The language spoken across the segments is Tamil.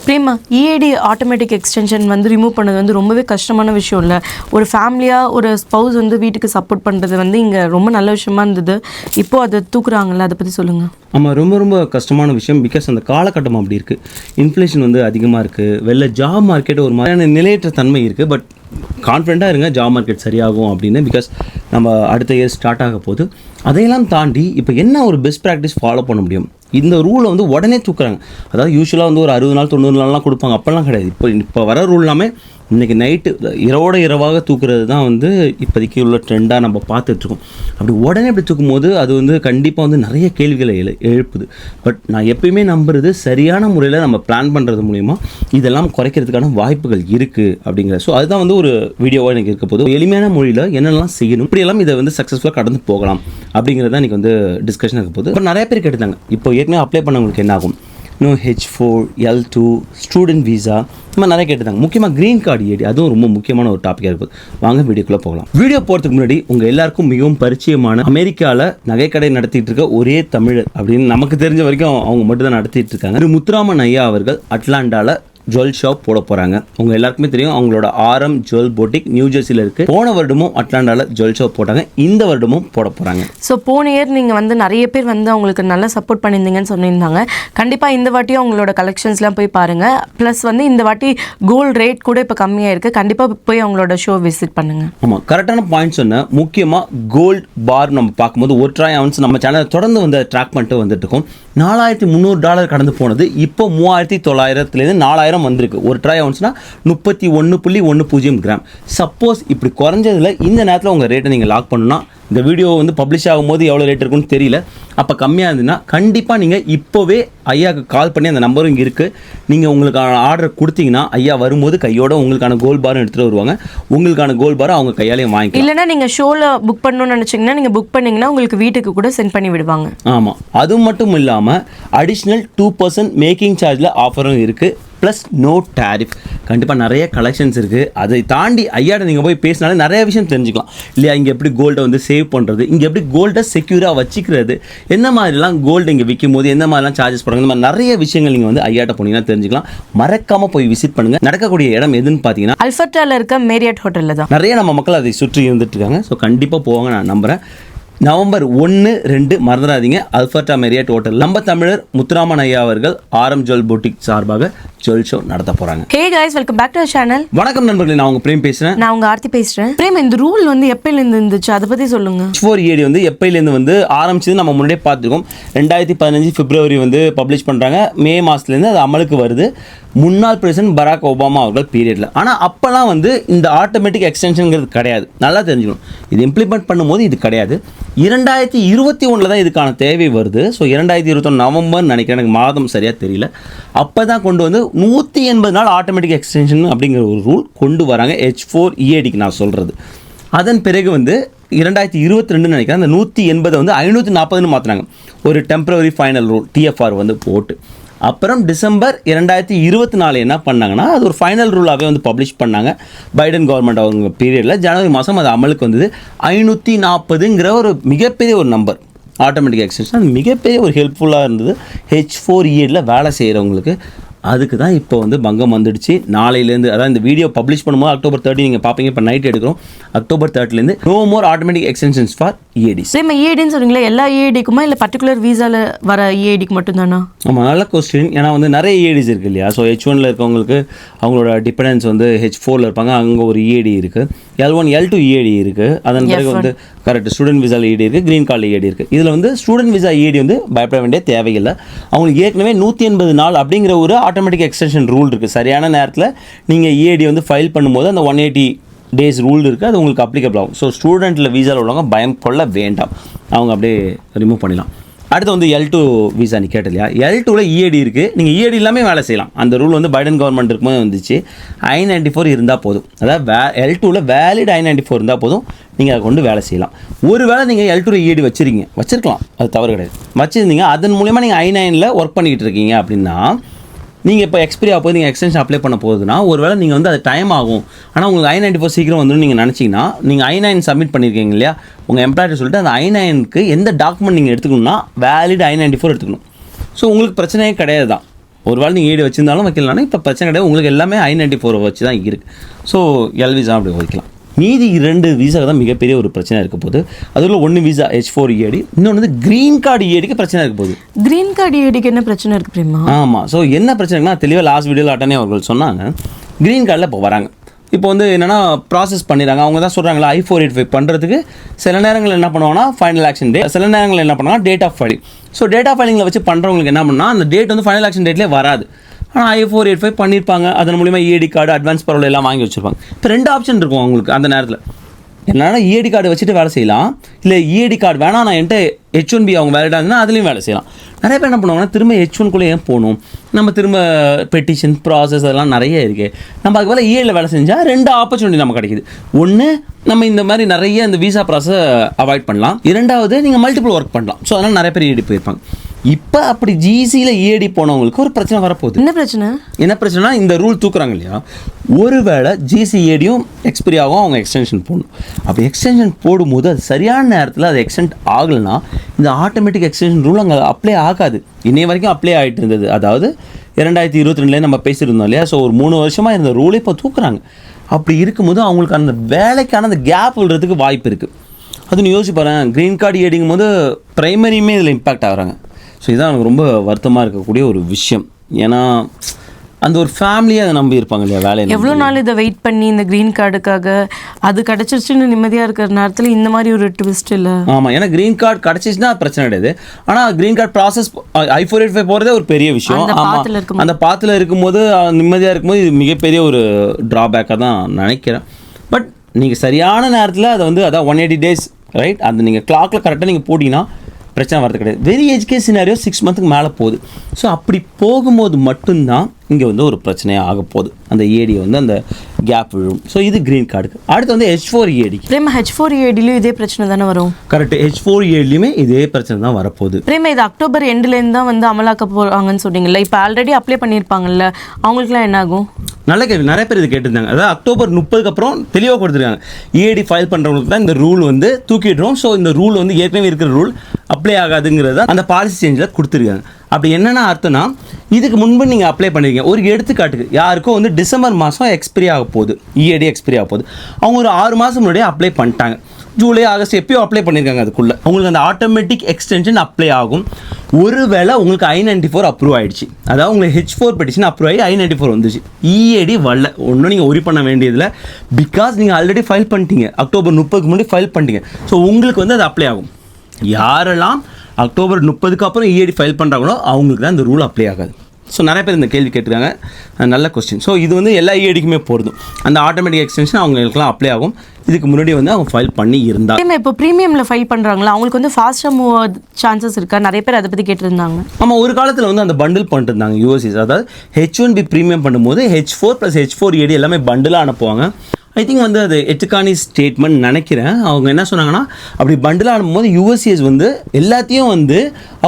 பிரேமா, இஏடி ஆட்டோமேட்டிக் எக்ஸ்டென்ஷன் வந்து ரிமூவ் பண்ணது வந்து ரொம்பவே கஷ்டமான விஷயம் இல்லை. ஒரு ஃபேமிலியாக ஒரு ஸ்பௌஸ் வந்து வீட்டுக்கு சப்போர்ட் பண்ணுறது வந்து இங்கே ரொம்ப நல்ல விஷயமா இருந்தது. இப்போது அதை தூக்குறாங்கல்ல, அதை பற்றி சொல்லுங்கள். ஆமாம், ரொம்ப ரொம்ப கஷ்டமான விஷயம். பிகாஸ் அந்த காலகட்டம் அப்படி இருக்குது. இன்ஃப்ளேஷன் வந்து அதிகமாக இருக்குது. வெளில ஜாப் மார்க்கெட் ஒரு மாதிரியான நிலையற்ற தன்மை இருக்குது. பட் கான்ஃபிடென்ட்டாக இருங்க, ஜாப் மார்க்கெட் சரியாகும் அப்படின்னு. பிகாஸ் நம்ம அடுத்த இயர் ஸ்டார்ட் ஆக போது. அதையெல்லாம் தாண்டி இப்போ என்ன ஒரு பெஸ்ட் ப்ராக்டிஸ் ஃபாலோ பண்ண முடியும்? இந்த ரூலை வந்து உடனே தூக்குறாங்க. அதாவது யூஸ்வலாக வந்து ஒரு 60 நாள் 90 நாள்லாம் கொடுப்பாங்க. அப்போல்லாம் கிடையாது. இப்போ வர ரூல் எல்லாமே இன்றைக்கி நைட்டு இரவாக தூக்குறது தான் வந்து இப்போதைக்கு உள்ள ட்ரெண்டாக நம்ம பார்த்துட்ருக்கோம். அப்படி உடனே அப்படி தூக்கும்போது அது வந்து கண்டிப்பாக வந்து நிறைய கேள்விகளை எழுப்புது. பட் நான் எப்பயுமே நம்புறது சரியான முறையில் நம்ம பிளான் பண்ணுறது மூலிமா இதெல்லாம் குறைக்கிறதுக்கான வாய்ப்புகள் இருக்குது அப்படிங்கிற. ஸோ அதுதான் வந்து ஒரு வீடியோவாக எனக்கு இருக்க போது. எளிமையான மொழியில் என்னெல்லாம் செய்யணும், இப்படியெல்லாம் இதை வந்து சக்ஸஸ்ஃபுல்லாக கடந்து போகலாம் அப்படிங்கிறது தான் இன்றைக்கி வந்து டிஸ்கஷன் இருக்க போது. இப்போ நிறைய பேர் கேட்டுருந்தாங்க, இப்போ ஏற்கனவே அப்ளை பண்ணவங்களுக்கு என்ன ஆகும், இன்னும் H4, L2, ஸ்டூடெண்ட் வீசா, இந்த மாதிரி நிறைய கேட்டுருந்தாங்க. முக்கியமாக க்ரீன் கார்டு ஏடி, அதுவும் ரொம்ப முக்கியமான ஒரு டாப்பிக்காக இருக்குது. வாங்க வீடியோக்குள்ளே போகலாம். வீடியோ போகிறதுக்கு முன்னாடி உங்கள் எல்லாருக்கும் மிகவும் பரிச்சயமான அமெரிக்காவில் நகைக்கடை நடத்திட்டு இருக்க ஒரே தமிழர் அப்படின்னு நமக்கு தெரிஞ்ச வரைக்கும் அவங்க மட்டும் தான் நடத்திட்டு இருக்காங்க. திரு முத்துராமன் ஐயா அவர்கள் அட்லாண்டாவில் ஜுவல் ஷாப் போட போகிறாங்க. உங்கள் எல்லாருக்குமே தெரியும், அவங்களோட RM ஜுவல் போட்டிக் நியூ ஜெர்சியில் இருக்குது. போன வருடமும் அட்லாண்டாவில் ஜுவல் ஷாப் போட்டாங்க. இந்த வருடமும் போட போகிறாங்க. ஸோ போன இயர் நீங்கள் வந்து நிறைய பேர் வந்து அவங்களுக்கு நல்லா சப்போர்ட் பண்ணியிருந்தீங்கன்னு சொல்லியிருந்தாங்க. கண்டிப்பாக இந்த வாட்டியும் அவங்களோட கலெக்ஷன்ஸ்லாம் போய் பாருங்கள். ப்ளஸ் வந்து இந்த வாட்டி கோல்டு ரேட் கூட இப்போ கம்மியாக இருக்குது. கண்டிப்பாக போய் அவங்களோட ஷோ விசிட் பண்ணுங்கள். ஆமாம், கரெக்டான பாயிண்ட் சொன்னேன். முக்கியமாக கோல்டு பார் நம்ம பார்க்கும்போது ஒரு ட்ராய் அவுன்ஸ் நம்ம சேனல் தொடர்ந்து வந்து ட்ராக் பண்ணிட்டு வந்துட்டு இருக்கோம். $4,300 கடந்து போனது. இப்போ 3,900 4,000 வந்திருக்கு. ஒரு ட்ரை அவுன்ஸ்னா 31.10 கிராம். சப்போஸ் இப்படி குறைஞ்சதில் இந்த நேரத்தில் உங்கள் ரேட்டை நீங்கள் லாக் பண்ணணும்னா, இந்த வீடியோ வந்து பப்ளிஷ் ஆகும்போது எவ்வளோ ரேட் இருக்குன்னு தெரியல. அப்போ கம்மியாக இருந்ததுன்னா கண்டிப்பாக நீங்கள் இப்போவே ஐயாவுக்கு கால் பண்ணி, அந்த நம்பரும் இங்கே இருக்குது, நீங்கள் உங்களுக்கான ஆர்டர் கொடுத்தீங்கன்னா ஐயா வரும்போது கையோட உங்களுக்கான கோல்ட் பாரும் எடுத்துகிட்டு வருவாங்க. உங்களுக்கான கோல்ட் பாரை அவங்க கையாலேயும் வாங்கிக்கலாம். இல்லைனா நீங்கள் ஷோவில் புக் பண்ணணும்னு நினச்சிங்கன்னா நீங்கள் புக் பண்ணிங்கன்னா உங்களுக்கு வீட்டுக்கு கூட சென்ட் பண்ணி விடுவாங்க. ஆமாம், அது மட்டும் இல்லாமல் அடிஷ்னல் 2% மேக்கிங் சார்ஜில் ஆஃபரும் இருக்குது. Plus no tariff. கண்டிப்பாக நிறைய கலெக்ஷன்ஸ் இருக்குது. அதை தாண்டி ஐயாட்ட நீங்கள் போய் பேசினாலே நிறைய விஷயம் தெரிஞ்சுக்கலாம் இல்லையா? இங்கே எப்படி கோல்டை வந்து சேவ் பண்ணுறது, இங்கே எப்படி கோல்டை செக்யூராக வச்சுக்கிறது, என்ன மாதிரிலாம் கோல்டு இங்கே விற்கும் போது என்ன மாதிரிலாம் சார்ஜஸ் பண்ணுறாங்க, இந்த மாதிரி நிறைய விஷயங்கள் நீங்கள் வந்து ஐயாட்ட போனீங்கன்னா தெரிஞ்சுக்கலாம். மறக்காமல் போய் விசிட் பண்ணுங்கள். நடக்கக்கூடிய இடம் எதுன்னு பார்த்தீங்கன்னா அல்ஃபர்ட்டாவில் இருக்க மேரியட் ஹோட்டலில் தான். நிறைய நம்ம மக்கள் அதை சுற்றி இருந்துட்டு இருக்காங்க. ஸோ கண்டிப்பாக போவாங்க, நான் நம்புகிறேன். நவம்பர் 1, 2 மறந்துடாதீங்க, அல்ஃபர்ட்டா மேரியட் ஹோட்டல். நம்ம தமிழர் முத்துராமன் ஐயா அவர்கள் RM ஜுவல் போட்டிக் சார்பாக ஜுவல் ஷோ நடத்த போறாங்க. Hey guys, welcome back to our channel. வணக்கம் நண்பர்களே, நான் உங்க பிரேம் பேசுறேன். நான் உங்க ஆர்த்தி பேசுறேன். பிரேம், இந்த ரூல் வந்து எப்பையிலேருந்து இருந்துச்சு, அதை பத்தி சொல்லுங்க. H4 EAD வந்து எப்பையிலேருந்து வந்து ஆரம்பிச்சது நம்ம முன்னாடியே பார்த்துருக்கோம். 2015 பிப்ரவரி வந்து பப்ளிஷ் பண்றாங்க. மே மாசத்துலேருந்து அது அமலுக்கு வருது. முன்னாள் பிரசிடென்ட் பராக் ஒபாமா அவர்கள் பீரியட்ல. ஆனால் அப்போல்லாம் வந்து இந்த ஆட்டோமேட்டிக் எக்ஸ்டென்ஷனுங்கிறது கிடையாது. நல்லா தெரிஞ்சுக்கணும், இது இம்ப்ளிமெண்ட் பண்ணும்போது இது கிடையாது. 2021 தான் இதுக்கான தேவை வருது. ஸோ 2021 நவம்பர் நினைக்கிறேன், எனக்கு மாதம் சரியாக தெரியல. அப்போ தான் கொண்டு வந்து 180 நாள் ஆட்டோமேட்டிக் எக்ஸ்டென்ஷன் அப்படிங்கிற ஒரு ரூல் கொண்டு வராங்க. H4 EADக்கு நான் சொல்கிறது. அதன் பிறகு வந்து 2022 நினைக்கிறேன், அந்த 180 வந்து 540ன்னு மாற்றினாங்க. ஒரு டெம்பரரி ஃபைனல் ரூல் TFR வந்து போட்டு. அப்புறம் டிசம்பர் 2024 என்ன பண்ணாங்கன்னா, அது ஒரு ஃபைனல் ரூலாகவே வந்து பப்ளிஷ் பண்ணாங்க. பைடன் கவர்மெண்ட் அவங்க பீரியடில் ஜனவரி மாதம் அது அமலுக்கு வந்தது. 540ங்கிற ஒரு மிகப்பெரிய ஒரு நம்பர் ஆட்டோமேட்டிக் எக்ஸ்டென்ஷன். அது மிகப்பெரிய ஒரு ஹெல்ப்ஃபுல்லாக இருந்தது H4 EADல வேலை செய்கிறவங்களுக்கு. அதுக்கு தான் இப்போ வந்து பங்கம் வந்துடுச்சு. நாளையிலேருந்து, அதாவது இந்த வீடியோ பப்ளிஷ் பண்ணும்போது அக்டோபர் 30 நீங்கள் பார்ப்பீங்க. இப்போ நைட் எடுக்கிறோம். அக்டோபர் 30லேருந்து no more automatic extensions for EADs. Same EADன்னு சொன்னீங்களா, எல்லா EADக்குமா இல்லை பர்டிகுலர் வீசாவில் வர EADக்கு மட்டும்தானா? ஆமாம், நல்ல கொஸ்டின். ஏன்னா வந்து நிறைய EADs இருக்குது இல்லையா? ஸோ H1ல இருக்கவங்களுக்கு அவங்களோட டிபெண்டன்ஸ் வந்து H4ல இருப்பாங்க. அங்கே ஒரு EAD இருக்குது. L1 L2 EAD இருக்குது. அதன் பிறகு வந்து கரெக்ட் ஸ்டூடெண்ட் விசா EAD இருக்குது, க்ரீன் கார்டு EAD இருக்குது. இதில் வந்து ஸ்டூடெண்ட் விசா EAD வந்து பயப்பட வேண்டிய தேவையில்லை. அவங்களுக்கு ஏற்கனவே 180 நாள் அப்படிங்கிற ஒரு ஆட்டோமேட்டிக் எக்ஸ்டென்ஷன் ரூல் இருக்குது. சரியான நேரத்தில் நீங்கள் EAD வந்து ஃபைல் பண்ணும்போது அந்த 180 டேஸ் ரூல் இருக்குது, அது உங்களுக்கு அப்ளிகபிள் ஆகும். ஸோ ஸ்டூடெண்ட்டில் வீசாவில் உள்ளவங்க பயம் கொள்ள வேண்டாம், அவங்க அப்படியே ரிமூவ் பண்ணிடலாம். அடுத்து வந்து L2 வீசா நீ கேட்ட இல்லையா? L2ல EAD இருக்குது. நீங்கள் EAD எல்லாமே வேலை செய்யலாம். அந்த ரூல் வந்து பைடன் கவர்மெண்ட் இருக்கும்போது வந்துச்சு. I-94 இருந்தால் போதும். அதாவது L2ல வேலிட் I-94 இருந்தால் போதும், நீங்கள் அதை கொண்டு வேலை செய்யலாம். ஒரு வேளை நீங்கள் L2 EAD வச்சுருக்கலாம், அது தவறு கிடையாது. வச்சுருந்தீங்க, அதன் மூலிமா நீங்கள் I-9ல ஒர்க் பண்ணிக்கிட்டு இருக்கீங்க அப்படின்னா, நீங்கள் இப்போ எக்ஸ்பீரி ஆக போது நீங்கள் எக்ஸ்டென்ஷன் அப்ளை பண்ண போகுதுன்னா, ஒரு வேளை நீங்கள் வந்து அது டைம் ஆகும், ஆனால் உங்களுக்கு I-94 சீக்கிரம் வந்துடும் நீங்கள் நினச்சிங்கன்னா, நீங்கள் I-9 சப்மிட் பண்ணியிருக்கீங்க இல்லையா, உங்கள் எம்ப்ளாயர் சொல்லிட்டு அந்த I-9க்கு எந்த டாக்குமெண்ட் நீங்கள் எடுத்துக்கணும்னா வேலிட் I-94 எடுத்துக்கணும். ஸோ உங்களுக்கு பிரச்சனையே கிடையாது தான். ஒரு வேளை நீங்கள் ஏடி வச்சிருந்தாலும் வைக்கலாம்னா இப்போ பிரச்சனை கிடையாது. உங்களுக்கு எல்லாமே I-94 வச்சு தான் இருக்குது. ஸோ எல் விசா அப்படி வைக்கலாம். மீதி 2 விசா தான் மிகப்பெரிய ஒரு பிரச்சனை இருக்க போகுது. அதில் ஒன்று விசா H4 EAD, இன்னொன்று வந்து க்ரீன் கார்டு EADக்கு பிரச்சனை இருக்க போகுது. க்ரீன் கார்டு EADக்கு என்ன பிரச்சனை இருக்குது பிரேமா? ஆமாம். ஸோ என்ன பிரச்சனைனா தெளிவாக லாஸ்ட் வீடியோவில் அட்டனே அவர்கள் சொன்னாங்க. க்ரீன் கார்டில் இப்போ வராங்க. இப்போ வந்து என்னென்னா ப்ராசஸ் பண்ணிடுறாங்க. அவங்க தான் சொல்கிறாங்களா I-485 பண்ணுறதுக்கு சில நேரங்கள் என்ன பண்ணுவாங்கன்னா ஃபைனல் ஆக்ஷன் டே, சில நேரங்கள் என்ன பண்ணுவாங்கன்னா date of filing. So date of ஃபைலிங்கில் வச்சு பண்ணுறவங்களுக்கு என்ன பண்ணால் அந்த டேட் வந்து ஃபைனல் ஆக்ஷன் டேட்லேயே வராது. ஆனால் I-485 பண்ணியிருப்பாங்க. அதன் மூலிமா EAD கார்டு, அட்வான்ஸ் பரவல் எல்லாம் வாங்கி வச்சுருப்பாங்க. இப்போ 2 ஆப்ஷன் இருக்கும் அவங்களுக்கு அந்த நேரத்தில். என்னன்னா EAD கார்டு வச்சுட்டு வேலை செய்யலாம், இல்லை EAD கார்டு வேணாம் நான் என்கிட்ட H1B அவங்க வேலிடாக இருந்தால் அதுலேயும் வேலை செய்யலாம். நிறைய பேர் என்ன பண்ணுவாங்கன்னா திரும்ப H1குள்ளே ஏன் போகணும், நம்ம திரும்ப பெட்டிஷன் ப்ராசஸ் அதெல்லாம் நிறைய இருக்குது, நம்ம அதுக்கு மேலே EADல வேலை செஞ்சால் 2 ஆப்பர்ச்சுனிட்டி நமக்கு கிடைக்குது. ஒன்று, நம்ம இந்த மாதிரி நிறைய இந்த விசா ப்ராசஸை அவாய்ட் பண்ணலாம். 2வது, நீங்கள் மல்டிபிள் ஒர்க் பண்ணலாம். ஸோ அதனால் நிறைய பேர் EAD போயிருப்பாங்க. இப்போ அப்படி GCயில் EAD போனவங்களுக்கு ஒரு பிரச்சனை வரப்போகுது. என்ன பிரச்சனைனா இந்த ரூல் தூக்குறாங்க இல்லையா, ஒருவேளை GC EADயும் எக்ஸ்பைரி ஆகும், அவங்க எக்ஸ்டென்ஷன் போடணும். அப்படி எக்ஸ்டென்ஷன் போடும்போது அது சரியான நேரத்தில் அது எக்ஸ்டெண்ட் ஆகலைன்னா இந்த ஆட்டோமேட்டிக் எக்ஸ்டென்ஷன் ரூல் அங்கே அப்ளை ஆகாது. இன்னைய வரைக்கும் அப்ளை ஆகிட்டு இருந்தது. அதாவது 2022 நம்ம பேசியிருந்தோம் இல்லையா. ஸோ ஒரு 3 வருஷமாக இருந்த ரூலை இப்போ தூக்குறாங்க. அப்படி இருக்கும்போது அவங்களுக்கு அந்த வேலைக்கான அந்த கேப் விடுறதுக்கு வாய்ப்பு இருக்குது. அதுன்னு யோசிச்சு பாருங்கள். க்ரீன் கார்டு EADங்கும் போது ப்ரைமரியுமே இதில் இம்பாக்ட் ஆகிறாங்க. ஸோ இதுதான் எனக்கு ரொம்ப வருத்தமாக இருக்கக்கூடிய ஒரு விஷயம். ஏன்னா அந்த ஒரு ஃபேமிலியை அதை நம்பி இருப்பாங்க இல்லையா வேலையை. எவ்வளோ நாள் இதை வெயிட் பண்ணி இந்த க்ரீன் கார்டுக்காக அது கிடச்சிருச்சுன்னு நிம்மதியாக இருக்கிற நேரத்தில் இந்த மாதிரி ஒரு ட்விஸ்ட் இல்லை. ஆமாம், ஏன்னா க்ரீன் கார்டு கிடச்சிச்சுன்னா பிரச்சனை கிடையாது. ஆனால் க்ரீன் கார்டு ப்ராசஸ் I-485 போகிறதே ஒரு பெரிய விஷயம். ஆமாம், அந்த பாத்தில் இருக்கும்போது நிம்மதியாக இருக்கும்போது இது மிகப்பெரிய ஒரு ட்ராபேக்காக தான் நினைக்கிறேன். பட் நீங்கள் சரியான நேரத்தில் அதை வந்து அதான் 180 days ரைட், அந்த நீங்கள் கிளாக்கில் கரெக்டாக நீங்கள் போட்டிங்கன்னா பிரச்சனை வரது கிடையாது. வெரி எஜுகேஷன் சினாரியோ 6 மந்த்துக்கு மேலே போகுது. ஸோ அப்படி போகும்போது மட்டும்தான் இங்கே வந்து ஒரு பிரச்சனையாக ஆக போகுது. அந்த EAD வந்து அந்த கேப் விழும். ஸோ இது க்ரீன் கார்டுக்கு. அடுத்து வந்து H4 EAD. பிரேமா, H4 EADலையும் இதே பிரச்சனை தானே வரும்? கரெக்ட், H4 EADலையுமே இதே பிரச்சனை தான் வரப்போகுது. பிரேமா, இது அக்டோபர் எண்ட்லேருந்து தான் வந்து அமலாக்க போகிறாங்கன்னு சொன்னீங்கல்ல. இப்போ ஆல்ரெடி அப்ளை பண்ணியிருப்பாங்கல்ல, அவங்களுக்குலாம் என்ன ஆகும்? நல்ல கேள்வி. நிறைய பேர் இது கேட்டிருந்தாங்க. அதாவது அக்டோபர் 30க்கு அப்புறம் தெளிவாக கொடுத்துருக்காங்க. EAD ஃபைல் பண்ணுறவங்களுக்கு தான் இந்த ரூல் வந்து தூக்கிடுறோம். ஸோ இந்த ரூல் வந்து ஏற்கனவே இருக்கிற ரூல் அப்ளை ஆகாதுங்கிறத அந்த பாலிசி சேஞ்சில் கொடுத்துருக்காங்க. அப்படி என்னென்ன அர்த்தம்னா, இதுக்கு முன்பு நீங்கள் அப்ளை பண்ணிருக்கீங்க. ஒரு எடுத்துக்காட்டுக்கு யாருக்கும் வந்து டிசம்பர் மாதம் எக்ஸ்பைரி ஆக போகுது, EAD எக்ஸ்பைரி ஆக போகுது. அவங்க ஒரு 6 மாதம் முன்னாடியே அப்ளை பண்ணிட்டாங்க. ஜூலை ஆகஸ்ட் எப்பயோ அப்ளை பண்ணியிருக்காங்க. அதுக்குள்ளே உங்களுக்கு அந்த ஆட்டோமேட்டிக் எக்ஸ்டென்ஷன் அப்ளை ஆகும். ஒருவேளை உங்களுக்கு I-94 அப்ரூவ் ஆகிடுச்சு, அதாவது உங்களுக்கு H4 பெட்டிஷன் அப்ரூவ் ஆகி I-94 வந்துச்சு, EAD வரல, ஒன்றும் நீங்கள் ஒரி பண்ண வேண்டியதில்லை. பிகாஸ் நீங்கள் ஆல்ரெடி ஃபைல் பண்ணிட்டீங்க, அக்டோபர் 30க்கு முன்னாடி ஃபைல் பண்ணிட்டீங்க. ஸோ உங்களுக்கு வந்து அது அப்ளை ஆகும். யாரெல்லாம் அக்டோபர் 30க்கு அப்புறம் EAD ஃபைல் பண்ணுறாங்களோ அவங்களுக்கு தான் இந்த ரூல் அப்ளை ஆகாது. ஸோ நிறைய பேர் இந்த கேள்வி கேட்டுருக்காங்க. நல்ல கொஸ்டின். ஸோ இது வந்து எல்லா EADக்குமே போடுது. அந்த ஆட்டோமேட்டிக் எக்ஸ்டென்ஷன் அவங்களுக்குலாம் அப்ளை ஆகும். இதுக்கு முன்னாடி வந்து அவங்க ஃபைல் பண்ணி இருந்தால். இப்போ ப்ரீமியமில் ஃபைல் பண்ணுறாங்களா, அவங்களுக்கு வந்து ஃபாஸ்ட்டாக மூவ் சான்சஸ் இருக்கா? நிறைய பேர் அதை பற்றி கேட்டிருந்தாங்க. ஆமாம், ஒரு காலத்தில் வந்து அந்த பண்டில் பண்ணிட்டு இருந்தாங்க USCs. அதாவது H1B ப்ரீமியம் பண்ணும்போது H4 + H4 EAD எல்லாமே பண்டிலாக அனுப்புவாங்க. ஐ திங்க் வந்து அது எட்டுக்கானி ஸ்டேட்மெண்ட் நினைக்கிறேன். அவங்க என்ன சொன்னாங்கன்னா, அப்படி பண்டில் ஆடும்போது USCs வந்து எல்லாத்தையும் வந்து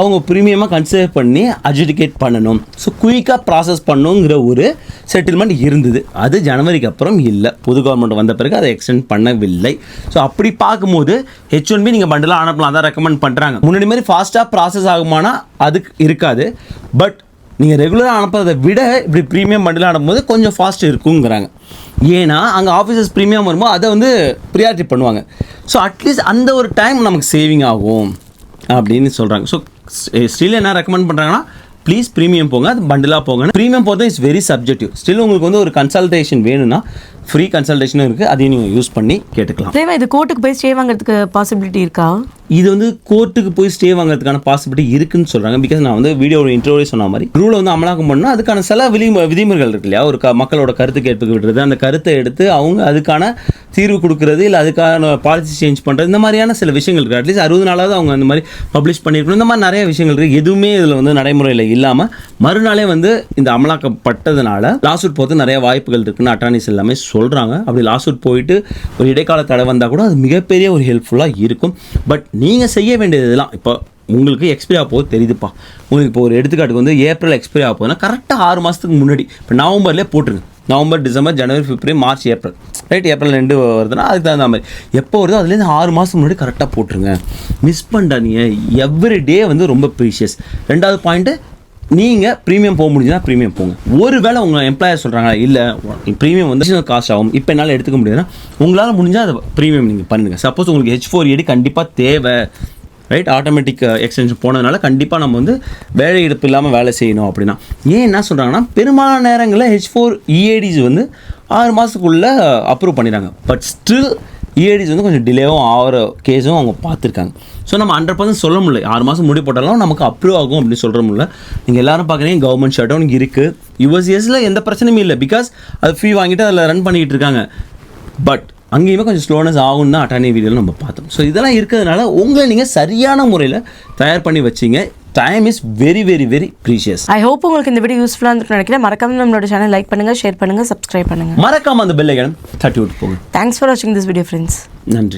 அவங்க ப்ரீமியமாக கன்சிடர் பண்ணி அட்ஜுடிகேட் பண்ணணும், ஸோ குயிக்காக ப்ராசஸ் பண்ணுங்கிற ஒரு செட்டில்மெண்ட் இருந்தது. அது ஜனவரிக்கு அப்புறம் இல்லை, புது கவர்மெண்ட் வந்த பிறகு அதை எக்ஸ்டெண்ட் பண்ணவில்லை. ஸோ அப்படி பார்க்கும்போது H1B நீங்கள் பண்டிலாக அனுப்பலாம், அதான் ரெக்கமெண்ட் பண்ணுறாங்க. முன்னாடி மாதிரி ஃபாஸ்ட்டாக ப்ராசஸ் ஆகுமானா அதுக்கு இருக்காது. பட் நீங்கள் ரெகுலராக அனுப்புறதை விட இப்படி ப்ரீமியம் பண்டிலாக அனுப்பும்போது கொஞ்சம் ஃபாஸ்ட் இருக்குங்கிறாங்க. ஏன்னா அங்கே ஆஃபீஸர்ஸ் ப்ரீமியம் வரும்போது அதை வந்து ப்ரியாரிட்டி பண்ணுவாங்க. ஸோ அட்லீஸ்ட் அந்த ஒரு டைம் நமக்கு சேவிங் ஆகும் அப்படின்னு சொல்கிறாங்க. ஸோ ஸ்டில் என்ன ரெக்கமெண்ட் பண்ணுறாங்கன்னா, ப்ளீஸ் ப்ரீமியம் போங்க, அது பண்டிலாக போங்க. ப்ரீமியம் போகிறது இஸ் வெரி சப்ஜெக்டிவ். ஸ்டில் உங்களுக்கு வந்து ஒரு கன்சல்டேஷன் வேணும்னா ஃப்ரீ கன்சல்டேஷனும் இருக்குது, அதையும் நீங்கள் யூஸ் பண்ணி கேட்டுக்கலாம். இது கோர்ட்டுக்கு போய் ஸ்டே வாங்குறதுக்கு பாசிபிலிட்டி இருக்கா? இது வந்து கோர்ட்டுக்கு போய் ஸ்டே வாங்குறதுக்கான பாசிபிலிட்டி இருக்குன்னு சொல்கிறாங்க. பிகாஸ் நான் வந்து வீடியோட இன்ட்ரோவே சொன்ன மாதிரி ரூலை வந்து அமலாக்கம் பண்ணால் அதுக்கான சில விதிமுறைகள் இருக்கு இல்லையா. ஒரு மக்களோட கருத்து கேட்புக்கு விடுறது, அந்த கருத்தை எடுத்து அவங்க அதுக்கான தீர்வு கொடுக்குறது, இல்லை அதுக்கான பாலிசி சேஞ்ச் பண்ணுறது, இந்த மாதிரியான சில விஷயங்கள் இருக்குது. அட்லீஸ்ட் 60 நாளாவது அவங்க அந்த மாதிரி பப்ளிஷ் பண்ணியிருக்கணும். இந்த மாதிரி நிறைய விஷயங்கள் இருக்குது. எதுவுமே இதில் வந்து நடைமுறையில் இல்லாமல் மறுநாளே வந்து இந்த அமலாக்கப்பட்டதுனால லாசூட் போகிறது நிறைய வாய்ப்புகள் இருக்குன்னு அட்டார்னிஸ் எல்லாமே சொல்கிறாங்க. அப்படி லாசூட் போயிட்டு ஒரு இடைக்கால தடை வந்தால் கூட அது மிகப்பெரிய ஒரு ஹெல்ப்ஃபுல்லாக இருக்கும். பட் நீங்கள் செய்ய வேண்டியது இதெல்லாம். இப்போ உங்களுக்கு எக்ஸ்பைரி ஆக போகுது தெரியுதுப்பா, உங்களுக்கு இப்போ ஒரு எடுத்துக்காட்டுக்கு வந்து ஏப்ரல் எக்ஸ்பைரி ஆக போகுதுன்னா கரெக்டாக 6 மாதத்துக்கு முன்னாடி இப்போ நவம்பர்லேயே போட்டுருங்க. நவம்பர், டிசம்பர், ஜனவரி, பிப்ரவரி, மார்ச், ஏப்ரல் ரைட். ஏப்ரல் 2 வருதுன்னா அதுக்கு தகுந்த மாதிரி எப்போ வருதோ அதுலேருந்து 6 மாதம் முன்னாடி கரெக்டாக போட்டுருங்க. மிஸ் பண்ணாதீங்க. எவ்ரி டே வந்து ரொம்ப ப்ரீஷியஸ். 2வது பாயிண்ட்டு, நீங்கள் ப்ரீமியம் போக முடிஞ்சுன்னா ப்ரீமியம் போங்க. ஒருவேளை உங்கள் எம்ப்ளாயர் சொல்கிறாங்க இல்லை ப்ரீமியம் வந்து காஸ்ட் ஆகும், இப்போ என்னால் எடுத்துக்க முடியாதுன்னா உங்களால் முடிஞ்சால் அதை ப்ரீமியம் நீங்கள் பண்ணுங்கள். சப்போஸ் உங்களுக்கு H4EAD கண்டிப்பாக தேவை, ரைட், ஆட்டோமேட்டிக் எக்ஸ்டென்ஷன் போனதுனால கண்டிப்பாக நம்ம வந்து வேலை எடுப்பு இல்லாமல் வேலை செய்யணும் அப்படின்னா. ஏன் என்ன சொல்கிறாங்கன்னா பெரும்பாலான நேரங்களில் H4EADs வந்து 6 மாதத்துக்குள்ளே அப்ரூவ் பண்ணிடுறாங்க. பட் ஸ்டில் EADs வந்து கொஞ்சம் டிலேவும் ஆகிற கேஸும் அவங்க பார்த்துருக்காங்க. ஸோ நம்ம 100% சொல்ல முடியல 6 மாதம் முடி போட்டாலும் நமக்கு அப்ரூவ் ஆகும் அப்படின்னு சொல்கிற முடியல. நீங்கள் எல்லாரும் பார்க்குறீங்க கவர்மெண்ட் ஷட் டவுன் இருக்குது. USCSல எந்த பிரச்சனையும் இல்லை, பிகாஸ் அது ஃபீ வாங்கிட்டு அதில் ரன் பண்ணிக்கிட்டு இருக்காங்க. பட் அங்கேயுமே கொஞ்சம் ஸ்லோனஸ் ஆகும்னு தான் அட்டானி வீடியோவில் நம்ம பார்த்தோம். ஸோ இதெல்லாம் இருக்கிறதுனால உங்களை நீங்கள் சரியான முறையில் தயார் பண்ணி வச்சிங்க. Time is very very very precious. I hope உங்களுக்கு இந்த வீடியோ யூஸ்ஃபுல்லாக இருந்துன்னு நினைக்கிறேன். மறக்காம நம்மளோட சேனல் லைக் பண்ணுங்கள், ஷேர் பண்ணுங்கள், சப்ஸ்கிரைப் பண்ணுங்கள். மறக்காமல் அந்த பெல் ஐக்கனை தட்டி விட்டு போங்க. தேங்க்ஸ் ஃபார் வாட்சிங் திஸ் வீடியோ ஃப்ரெண்ட்ஸ். நன்றி.